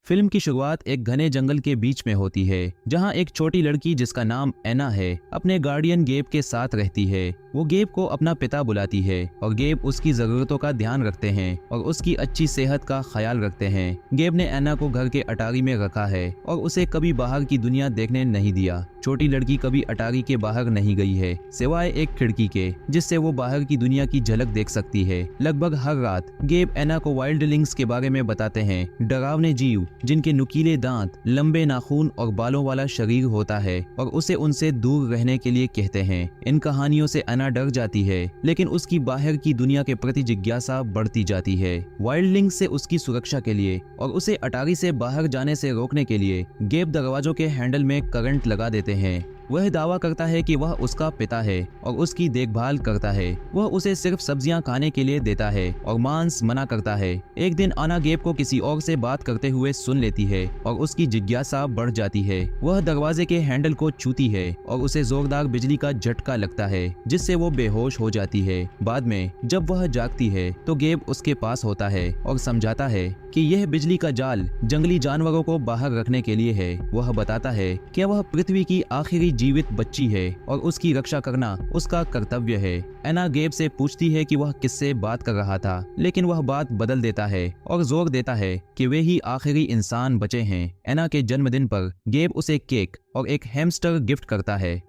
Film की शुरुआत एक घने जंगल के बीच में होती है, जहां एक छोटी लड़की जिसका नाम एना है अपने गार्डियन गेब के साथ रहती है। वो गेब को अपना पिता बुलाती है और गेब उसकी जरूरतों का ध्यान रखते हैं और उसकी अच्छी सेहत का ख्याल रखते हैं। गेब ने एना को घर के अटारी में रखा है और उसे कभी बाहर की दुनिया देखने नहीं दिया। छोटी लड़की कभी अटारी के बाहर नहीं गई है, सिवाय एक खिड़की के जिससे वो बाहर की दुनिया की झलक देख सकती है। लगभग हर रात गेब एना को वाइल्डलिंग्स के बारे में बताते हैं, डरावने जीव जिनके नुकीले दांत, लंबे नाखून और बालों वाला शरीर होता है, और उसे उनसे दूर रहने के लिए कहते हैं। इन कहानियों से एना डर जाती है, लेकिन उसकी बाहर की दुनिया के प्रति जिज्ञासा बढ़ती जाती है। वाइल्डलिंग्स से उसकी सुरक्षा के लिए और उसे अटारी से बाहर जाने से रोकने के लिए गेब दरवाजों के हैंडल में करंट लगा देते हैं। वह दावा करता है कि वह उसका पिता है और उसकी देखभाल करता है। वह उसे सिर्फ सब्जियां खाने के लिए देता है और मांस मना करता है। एक दिन आना गेब को किसी और से बात करते हुए सुन लेती है और उसकी जिज्ञासा बढ़ जाती है। वह दरवाजे के हैंडल को छूती है और उसे जोरदार बिजली का झटका लगता है, जिससे वो बेहोश हो जाती है। बाद में जब वह जागती है तो गेब उसके पास होता है और समझाता है कि यह बिजली का जाल जंगली जानवरों को बाहर रखने के लिए है। वह बताता है कि वह पृथ्वी की आखिरी जीवित बच्ची है और उसकी रक्षा करना उसका कर्तव्य है। एना गेब से पूछती है कि वह किससे बात कर रहा था, लेकिन वह बात बदल देता है और जोर देता है कि वे ही आखिरी इंसान बचे हैं। एना के जन्मदिन पर गेब उसे केक और एक हैमस्टर गिफ्ट करता है।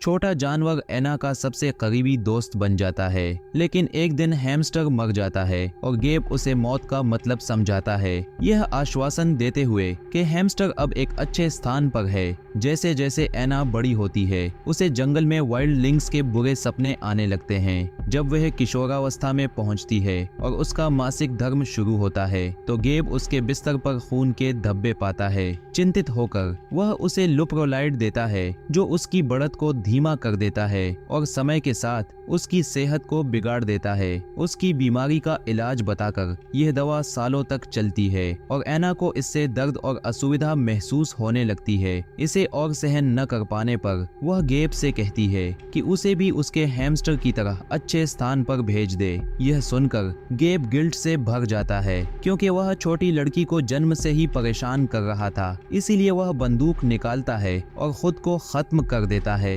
छोटा जानवर एना का सबसे करीबी दोस्त बन जाता है, लेकिन एक दिन हैमस्टर मर जाता है और गेब उसे मौत का मतलब समझाता है, यह आश्वासन देते हुए कि हैमस्टर अब एक अच्छे स्थान पर है। जैसे जैसे एना बड़ी होती है, उसे जंगल में वाइल्डलिंग्स के बुरे सपने आने लगते हैं। जब वह किशोरावस्था में पहुंचती है और उसका मासिक धर्म शुरू होता है, तो गेब उसके बिस्तर पर खून के धब्बे पाता है। चिंतित होकर वह उसे लुप्रोलाइड देता है, जो उसकी बढ़त को धीमा कर देता है और समय के साथ उसकी सेहत को बिगाड़ देता है। उसकी बीमारी का इलाज बताकर यह दवा सालों तक चलती है और एना को इससे दर्द और असुविधा महसूस होने लगती है। इसे और सहन न कर पाने पर वह गेब से कहती है कि उसे भी उसके हैमस्टर की तरह अच्छे स्थान पर भेज दे। यह सुनकर गेब गिल्ट से भर जाता है, क्योंकि वह छोटी लड़की को जन्म से ही परेशान कर रहा था। इसीलिए वह बंदूक निकालता है और खुद को खत्म कर देता है।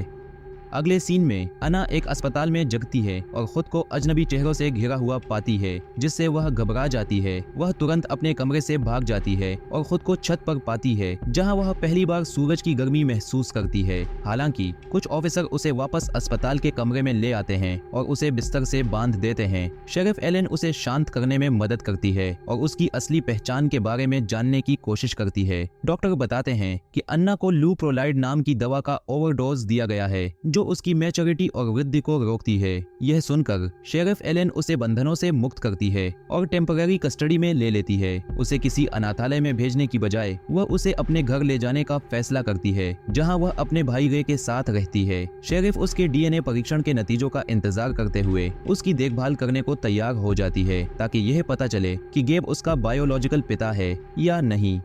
अगले सीन में अना एक अस्पताल में जगती है और खुद को अजनबी चेहरों से घिरा हुआ पाती है, जिससे वह घबरा जाती है। वह तुरंत अपने कमरे से भाग जाती है और खुद को छत पर पाती है, जहां वह पहली बार सूरज की गर्मी महसूस करती है। हालांकि कुछ ऑफिसर उसे वापस अस्पताल के कमरे में ले आते हैं और उसे बिस्तर से बांध देते हैं। शेरिफ एलन उसे शांत करने में मदद करती है और उसकी असली पहचान के बारे में जानने की कोशिश करती है। डॉक्टर बताते हैं कि अन्ना को लुप्रोलाइड नाम की दवा का ओवरडोज दिया गया है, जो उसकी मैच्योरिटी और वृद्धि को रोकती है। यह सुनकर शेरिफ एलन उसे बंधनों से मुक्त करती है और टेम्पररी कस्टडी में ले लेती है। उसे किसी अनाथालय में भेजने की बजाय वह उसे अपने घर ले जाने का फैसला करती है, जहां वह अपने भाई रे के साथ रहती है। शेरिफ उसके डीएनए परीक्षण के नतीजों का इंतजार करते हुए उसकी देखभाल करने को तैयार हो जाती है, ताकि यह पता चले कि गेब उसका बायोलॉजिकल पिता है या नहीं।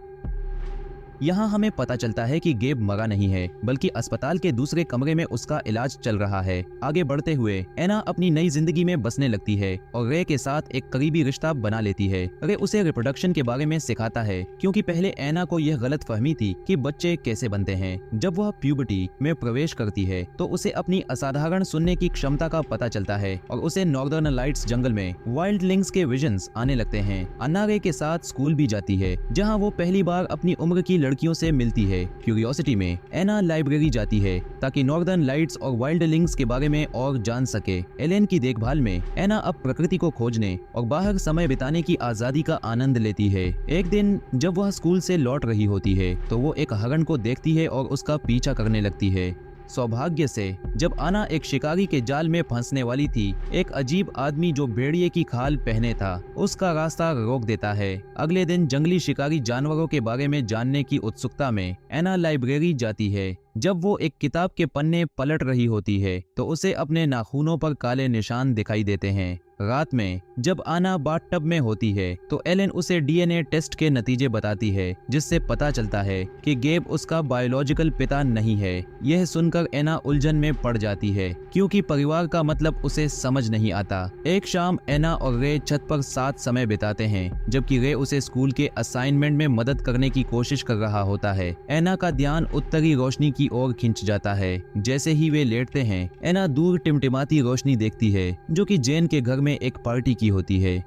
यहाँ हमें पता चलता है कि गेब मरा नहीं है, बल्कि अस्पताल के दूसरे कमरे में उसका इलाज चल रहा है। आगे बढ़ते हुए एना अपनी नई जिंदगी में बसने लगती है और रे के साथ एक करीबी रिश्ता बना लेती है। रे उसे रिप्रोडक्शन के बारे में सिखाता है, क्योंकि पहले एना को यह गलत फहमी थी कि बच्चे कैसे बनते हैं। जब वह प्यूबर्टी में प्रवेश करती है तो उसे अपनी असाधारण सुनने की क्षमता का पता चलता है और उसे नॉर्दर्न लाइट्स जंगल में वाइल्डलिंग्स के विजन्स आने लगते हैं। अन्ना रे के साथ स्कूल भी जाती है, जहाँ वो पहली बार अपनी उम्र की लड़कियों से मिलती है। क्यूरियोसिटी में एना लाइब्रेरी जाती है ताकि नॉर्दर्न लाइट्स और वाइल्डलिंग्स के बारे में और जान सके। एलेन की देखभाल में एना अब प्रकृति को खोजने और बाहर समय बिताने की आजादी का आनंद लेती है। एक दिन जब वह स्कूल से लौट रही होती है तो वो एक हरण को देखती है और उसका पीछा करने लगती है। सौभाग्य से जब आना एक शिकारी के जाल में फंसने वाली थी, एक अजीब आदमी जो भेड़िए की खाल पहने था उसका रास्ता रोक देता है। अगले दिन जंगली शिकारी जानवरों के बारे में जानने की उत्सुकता में एना लाइब्रेरी जाती है। जब वो एक किताब के पन्ने पलट रही होती है तो उसे अपने नाखूनों पर काले निशान दिखाई देते हैं। रात में जब आना बाथटब में होती है तो एलन उसे डीएनए टेस्ट के नतीजे बताती है, जिससे पता चलता है कि गेब उसका बायोलॉजिकल पिता नहीं है। यह सुनकर एना उलझन में पड़ जाती है, क्योंकि परिवार का मतलब उसे समझ नहीं आता। एक शाम एना और रे छत पर साथ समय बिताते हैं, जबकि रे उसे स्कूल के असाइनमेंट में मदद करने की कोशिश कर रहा होता है। एना का ध्यान उत्तरी रोशनी की ओर खिंच जाता है। जैसे ही वे लेटते हैं, एना दूर टिमटिमाती रोशनी देखती है, जो कि जेन के घर में एक पार्टी की होती है।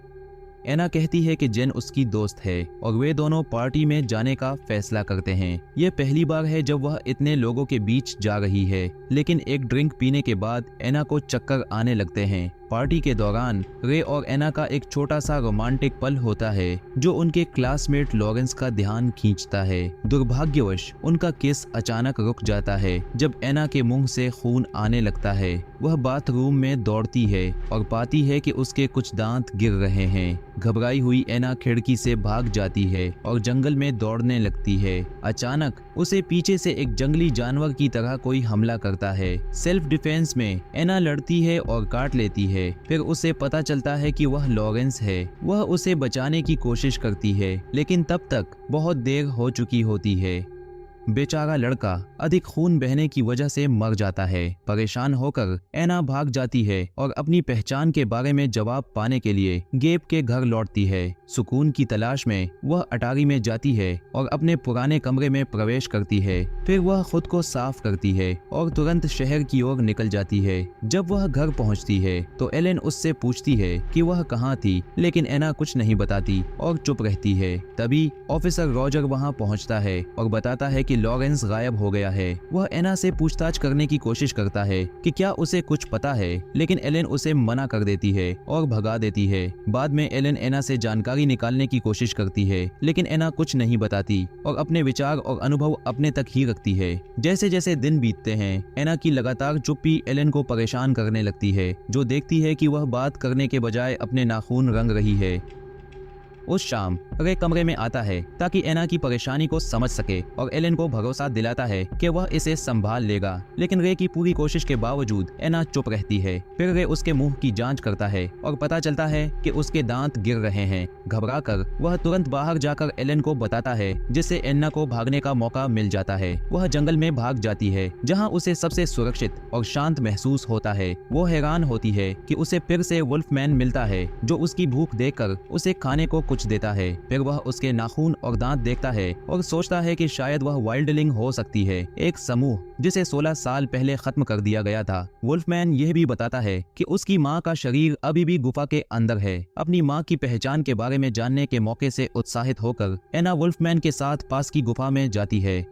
एना कहती है कि जेन उसकी दोस्त है और वे दोनों पार्टी में जाने का फैसला करते हैं। ये पहली बार है जब वह इतने लोगों के बीच जा रही है, लेकिन एक ड्रिंक पीने के बाद एना को चक्कर आने लगते हैं। पार्टी के दौरान रे और एना का एक छोटा सा रोमांटिक पल होता है, जो उनके क्लासमेट लॉरेंस का ध्यान खींचता है। दुर्भाग्यवश उनका किस अचानक रुक जाता है जब एना के मुंह से खून आने लगता है। वह बाथरूम में दौड़ती है और पाती है कि उसके कुछ दांत गिर रहे हैं। घबराई हुई एना खिड़की से भाग जाती है और जंगल में दौड़ने लगती है। अचानक उसे पीछे से एक जंगली जानवर की तरह कोई हमला करता है। सेल्फ डिफेंस में एना लड़ती है और काट लेती है। फिर उसे पता चलता है कि वह लॉरेंस है। वह उसे बचाने की कोशिश करती है, लेकिन तब तक बहुत देर हो चुकी होती है। बेचारा लड़का अधिक खून बहने की वजह से मर जाता है। परेशान होकर एना भाग जाती है और अपनी पहचान के बारे में जवाब पाने के लिए गेब के घर लौटती है। सुकून की तलाश में वह अटारी में जाती है और अपने पुराने कमरे में प्रवेश करती है। फिर वह खुद को साफ करती है और तुरंत शहर की ओर निकल जाती है। जब वह घर पहुंचती है तो एलेन उससे पूछती है कि वह कहाँ थी, लेकिन एना कुछ नहीं बताती और चुप रहती है। तभी ऑफिसर रॉजर वहां पहुंचता है और बताता है कि लॉरेंस गायब हो गया है। वह एना से पूछताछ करने की कोशिश करता है कि क्या उसे कुछ पता है, लेकिन एलेन उसे मना कर देती है और भगा देती है। बाद में एलेन एना से जानकारी निकालने की कोशिश करती है, लेकिन एना कुछ नहीं बताती और अपने विचार और अनुभव अपने तक ही रखती है। जैसे जैसे दिन बीतते हैं, एना की लगातार चुप्पी एलेन को परेशान करने लगती है, जो देखती है कि वह बात करने के बजाय अपने नाखून रंग रही है। उस शाम रे कमरे में आता है ताकि एना की परेशानी को समझ सके और एलेन को भरोसा दिलाता है कि वह इसे संभाल लेगा, लेकिन रे की पूरी कोशिश के बावजूद एना चुप रहती है। फिर रे उसके मुंह की जांच करता है और पता चलता है कि उसके दांत गिर रहे हैं। घबराकर वह तुरंत बाहर जाकर एलेन को बताता है, जिससे एना को भागने का मौका मिल जाता है। वह जंगल में भाग जाती है, जहाँ उसे सबसे सुरक्षित और शांत महसूस होता है। वो हैरान होती है कि उसे फिर से वुल्फमैन मिलता है, जो उसकी भूख देखकर उसे खाने को कुछ देता है। फिर वह उसके नाखून और दांत देखता है और सोचता है कि शायद वह वाइल्डलिंग हो सकती है, एक समूह जिसे 16 साल पहले खत्म कर दिया गया था। वुल्फमैन यह भी बताता है कि उसकी मां का शरीर अभी भी गुफा के अंदर है। अपनी मां की पहचान के बारे में जानने के मौके से उत्साहित होकर एना वुल्फमैन के साथ पास की गुफा में जाती है।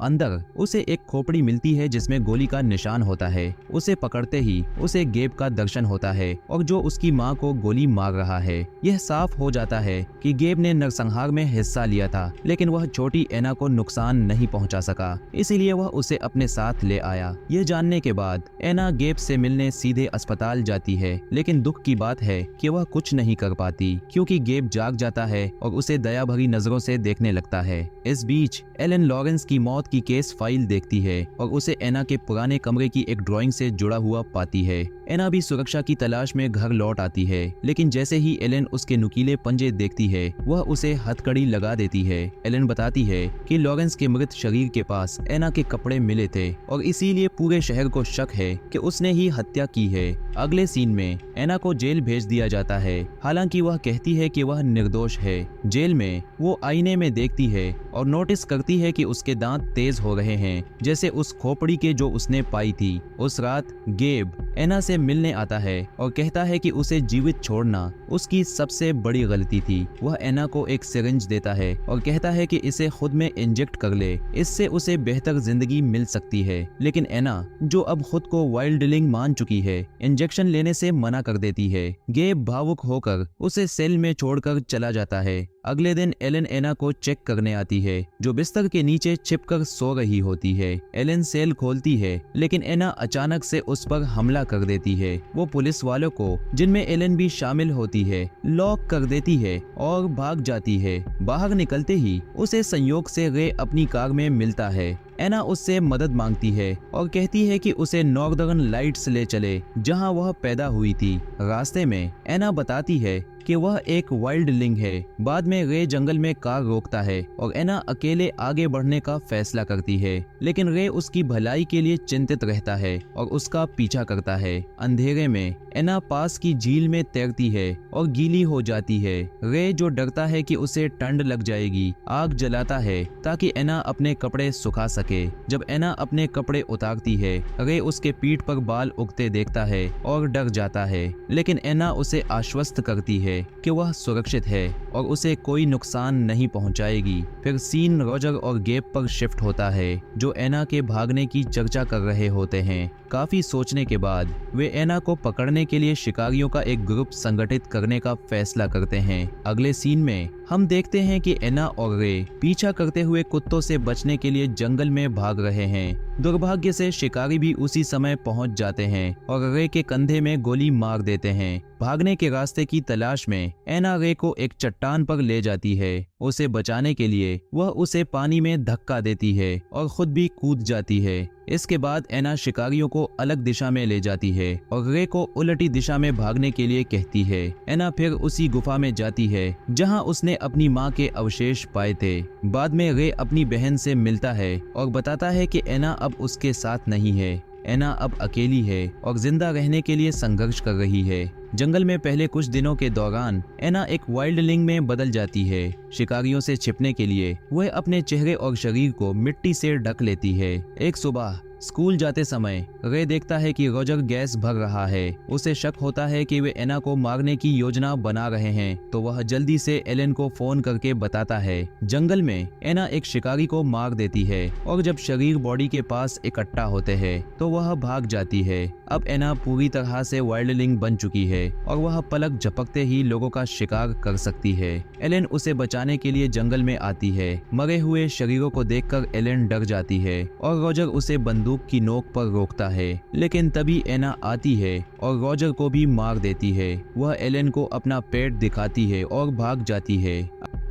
अंदर उसे एक खोपड़ी मिलती है जिसमें गोली का निशान होता है। उसे पकड़ते ही उसे गेब का दर्शन होता है और जो उसकी मां को गोली मार रहा है। यह साफ हो जाता है कि गेब ने नरसंहार में हिस्सा लिया था, लेकिन वह छोटी एना को नुकसान नहीं पहुंचा सका, इसीलिए वह उसे अपने साथ ले आया। यह जानने के बाद एना गेब से मिलने सीधे अस्पताल जाती है, लेकिन दुख की बात है कि वह कुछ नहीं कर पाती, क्योंकि गेब जाग जाता है और उसे दया भरी नजरों से देखने लगता है। इस बीच एलेन लॉरेंस की मौत की केस फाइल देखती है और उसे एना के पुराने कमरे की एक ड्राइंग से जुड़ा हुआ पाती है। एना भी सुरक्षा की तलाश में घर लौट आती है, लेकिन जैसे ही एलेन उसके नुकीले पंजे देखती है, वह उसे हथकड़ी लगा देती है। एलेन बताती है कि लॉरेंस के मृत शरीर के पास एना के कपड़े मिले थे और इसीलिए पूरे शहर को शक है कि उसने ही हत्या की है। अगले सीन में एना को जेल भेज दिया जाता है, हालांकि वह कहती है कि वह निर्दोष है। जेल में वो आईने में देखती है और नोटिस करती है कि उसके दांत तेज हो रहे हैं, जैसे उस खोपड़ी के जो उसने पाई थी। उस रात गेब एना से मिलने आता है और कहता है कि उसे जीवित छोड़ना उसकी सबसे बड़ी गलती थी। वह एना को एक सिरिंज देता है और कहता है कि इसे खुद में इंजेक्ट कर ले, इससे उसे बेहतर जिंदगी मिल सकती है। लेकिन एना, जो अब खुद को वाइल्डलिंग मान चुकी है, इंजेक्शन लेने से मना कर देती है। गेब भावुक होकर उसे सेल में छोड़कर चला जाता है। अगले दिन एलेन एना को चेक करने आती है, जो बिस्तर के नीचे छिपकर सो रही होती है। एलेन सेल खोलती है, लेकिन एना अचानक से उस पर हमला कर देती है। वो पुलिस वालों को, जिनमें एलेन भी शामिल होती है, लॉक कर देती है और भाग जाती है। बाहर निकलते ही उसे संयोग से रे अपनी कार में मिलता है एना उससे मदद मांगती है और कहती है कि उसे नॉर्दर्न लाइट्स ले चले, जहां वह पैदा हुई थी। रास्ते में एना बताती है कि वह एक वाइल्डलिंग है। बाद में रे जंगल में कार रोकता है और एना अकेले आगे बढ़ने का फैसला करती है, लेकिन रे उसकी भलाई के लिए चिंतित रहता है और उसका पीछा करता है। अंधेरे में एना पास की झील में तैरती है और गीली हो जाती है। रे, जो डरता है कि उसे ठंड लग जाएगी, आग जलाता है ताकि एना अपने कपड़े सुखा सके। जब एना अपने कपड़े उतारती है, रे उसके पीठ पर बाल उगते देखता है और डर जाता है, लेकिन एना उसे आश्वस्त करती है कि वह सुरक्षित है और उसे कोई नुकसान नहीं पहुंचाएगी। फिर सीन रॉजर और गेब पर शिफ्ट होता है, जो एना के भागने की चर्चा कर रहे होते हैं। काफी सोचने के बाद वे एना को पकड़ने के लिए शिकारियों का एक ग्रुप संगठित करने का फैसला करते हैं। अगले सीन में हम देखते हैं कि एना और रे पीछा करते हुए कुत्तों से बचने के लिए जंगल में भाग रहे हैं। दुर्भाग्य से शिकारी भी उसी समय पहुंच जाते हैं और रे के कंधे में गोली मार देते हैं। भागने के रास्ते की तलाश में एना रे को एक चट्टान पर ले जाती है। उसे बचाने के लिए वह उसे पानी में धक्का देती है और खुद भी कूद जाती है। इसके बाद एना शिकारियों को अलग दिशा में ले जाती है और रे को उल्टी दिशा में भागने के लिए कहती है। एना फिर उसी गुफा में जाती है जहां उसने अपनी मां के अवशेष पाए थे। बाद में रे अपनी बहन से मिलता है और बताता है कि एना अब उसके साथ नहीं है। एना अब अकेली है और जिंदा रहने के लिए संघर्ष कर रही है। जंगल में पहले कुछ दिनों के दौरान एना एक वाइल्डलिंग में बदल जाती है। शिकारियों से छिपने के लिए वह अपने चेहरे और शरीर को मिट्टी से ढक लेती है। एक सुबह स्कूल जाते समय रे देखता है कि रॉजर गैस भर रहा है। उसे शक होता है कि वे एना को मारने की योजना बना रहे हैं, तो वह जल्दी से एलेन को फोन करके बताता है। जंगल में एना एक शिकारी को मार देती है और जब शरीर बॉडी के पास इकट्ठा होते हैं तो वह भाग जाती है। अब एना पूरी तरह से वाइल्डलिंग बन चुकी है और वह पलक झपकते ही लोगों का शिकार कर सकती है। एलेन उसे बचाने के लिए जंगल में आती है। मरे हुए शरीरों को देखकर एलेन डर जाती है और रॉजर उसे बंदूक की नोक पर रोकता है, लेकिन तभी एना आती है और रॉजर को भी मार देती है। वह एलेन को अपना पेट दिखाती है और भाग जाती है।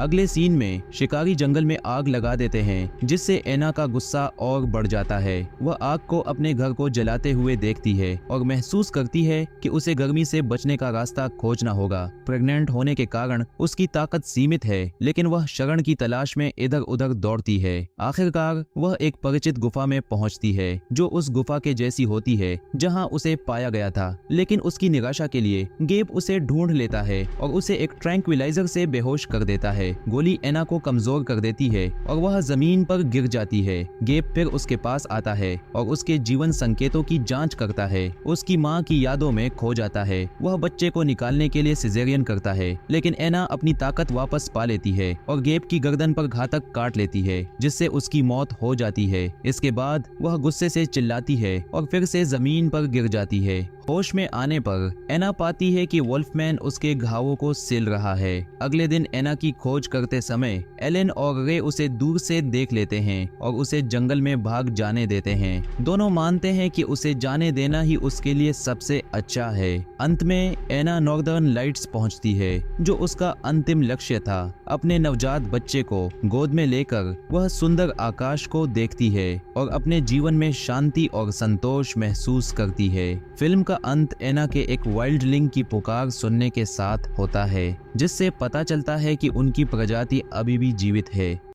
अगले सीन में शिकारी जंगल में आग लगा देते हैं, जिससे एना का गुस्सा और बढ़ जाता है। वह आग को अपने घर को जलाते हुए देखती है और महसूस करती है कि उसे गर्मी से बचने का रास्ता खोजना होगा। प्रेग्नेंट होने के कारण उसकी ताकत सीमित है, लेकिन वह शरण की तलाश में इधर उधर दौड़ती है। आखिरकार वह एक परिचित गुफा में पहुंचती है, जो उस गुफा के जैसी होती है जहां उसे पाया गया था। लेकिन उसकी निराशा के लिए गेब उसे ढूंढ लेता है और उसे एक ट्रैंक्विलाइजर से बेहोश कर देता है। गोली एना को कमजोर कर देती है और वह जमीन पर गिर जाती है। गेब फिर उसके पास आता है और उसके जीवन संकेतों की जांच करता है। उसकी मां की यादों में खो जाता है। वह बच्चे को निकालने के लिए सिजेरियन करता है, लेकिन एना अपनी ताकत वापस पा लेती है और गेब की गर्दन पर घातक काट लेती है, जिससे उसकी मौत हो जाती है। इसके बाद वह गुस्से से चिल्लाती है और फिर से जमीन पर गिर जाती है। होश में आने पर एना पाती है कि वुल्फमैन उसके घावों को सिल रहा है। अगले दिन एना की खोज करते समय एलेन और रे उसे दूर से देख लेते हैं और उसे जंगल में भाग जाने देते हैं। दोनों मानते हैं कि उसे जाने देना ही उसके लिए सबसे अच्छा है। अंत में एना नॉर्दर्न लाइट्स पहुंचती है, जो उसका अंतिम लक्ष्य था। अपने नवजात बच्चे को गोद में लेकर वह सुंदर आकाश को देखती है और अपने जीवन में शांति और संतोष महसूस करती है। फिल्म का अंत एना के एक वाइल्डलिंग की पुकार सुनने के साथ होता है, जिससे पता चलता है कि उनकी प्रजाति अभी भी जीवित है।